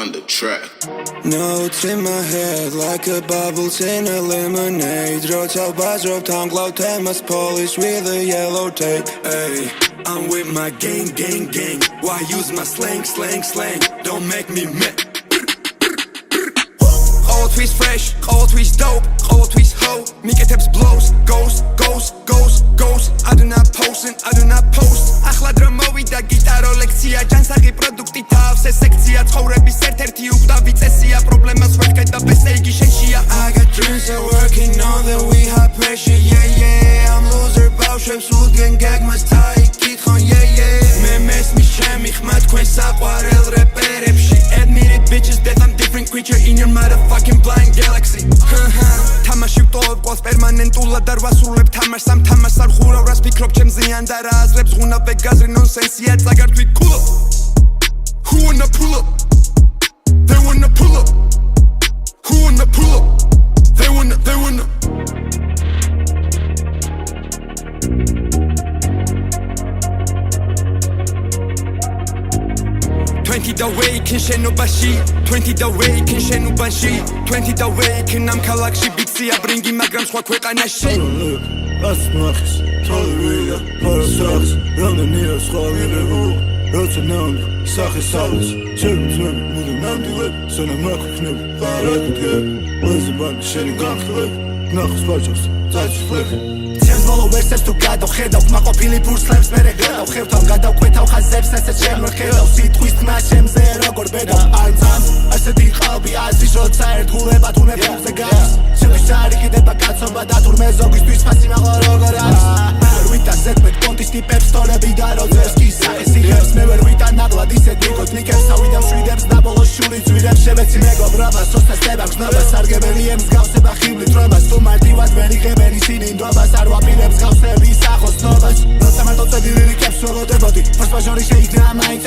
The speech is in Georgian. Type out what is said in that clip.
on the track. Notes in my head like a bubbles in a lemonade. Rotal bazzrop tongue cloud temas polish with a yellow tape. Hey, I'm with my gang. Why use my slang? Don't make me mad. All twist fresh, all twist dope, all twist hoe. Miketebs blows, goes. I do not post. Ახლა დრო მოვიდა გიტარო ლექცია, ჯანსაღი პროდუქტი თავს ეს სექცია, ცხოვრების ერთ-ერთი უყდავი წესია, პრობლემას ვერ ხედავ, ესე იგი შენშია. I got dreams and working on them, we high pressure, yeah. I'm loser, ბავშვებს უდგენ გეგმას თაიკითხონ, yeah. მე მესმის ჩემი ხმა თქვენ საყვარელ რეპერებში. Admit it bitches that I'm different creature in your motherfucking blind galaxy. თამაში ვტოვებ ყველს პერმანენტულად და ვასრულებ თამაშს ამ თამაშს არ ხურავ რას ფიქრობ ჩემზიან და რა აზრებს ღუნა ვეგაზრი ნონსენსია წაგართვით cool up. Who wanna pull up? They wanna pull up. Who wanna pull up? They wanna 20 the waking შენობაში 20 the waking შენობაში 20 the waking ამ ქალაქში ბიცია ბრინგი მაგრამ სხვა ქვეყანაში რას ნახეს თოლვია პარასახს რამდენია სხვა ვიღებო როცა ნამდვილ სახეს ალს ჩემზე მუდ ნამდვილ სანამაქნებ პარაკეთე ვეზბან შენი განხლებ ნახოს ბაჭოს წაჭხლებ Follow verses to გადავხედავ მაყოფილი ფურსლებს მე რეგადავ ხევთავ გადავკვეთავ ხაზებს ესეც შემოხედავ სიტყვის თმა შემზე როგორ ბედავ არ ძამს ასეთი ყალბი აზრის როცა ერთგულება თუნე ფულზე გადის ჩემთვის ჩაარიგდება კაცობა და თურმე ზოგისთვის ფასი მაღლა როგორ არის მე ვერ ვიტან ზედმეტ კონტის ტიპებს თორები და როძებს კი საესიღებს მე ვერ ვიტან ნაკლად ისეთ ნიკოტნიკებს ავიდა მშვიდებს და ბოლოს შური ძვირებს შემეცი მეგობრობას სოსტასდება გზნობას სარგებელი ემსგავსება ხიბლით რობას თუ მარტივად ვერ იღებენ ისინი ნდობას არ ვაპირებს გავსები სახოს ნობას როცა მარტო წედი ლირიკებს ვველოდებოდი ფორს მაჟორი შეიქმნა მაინც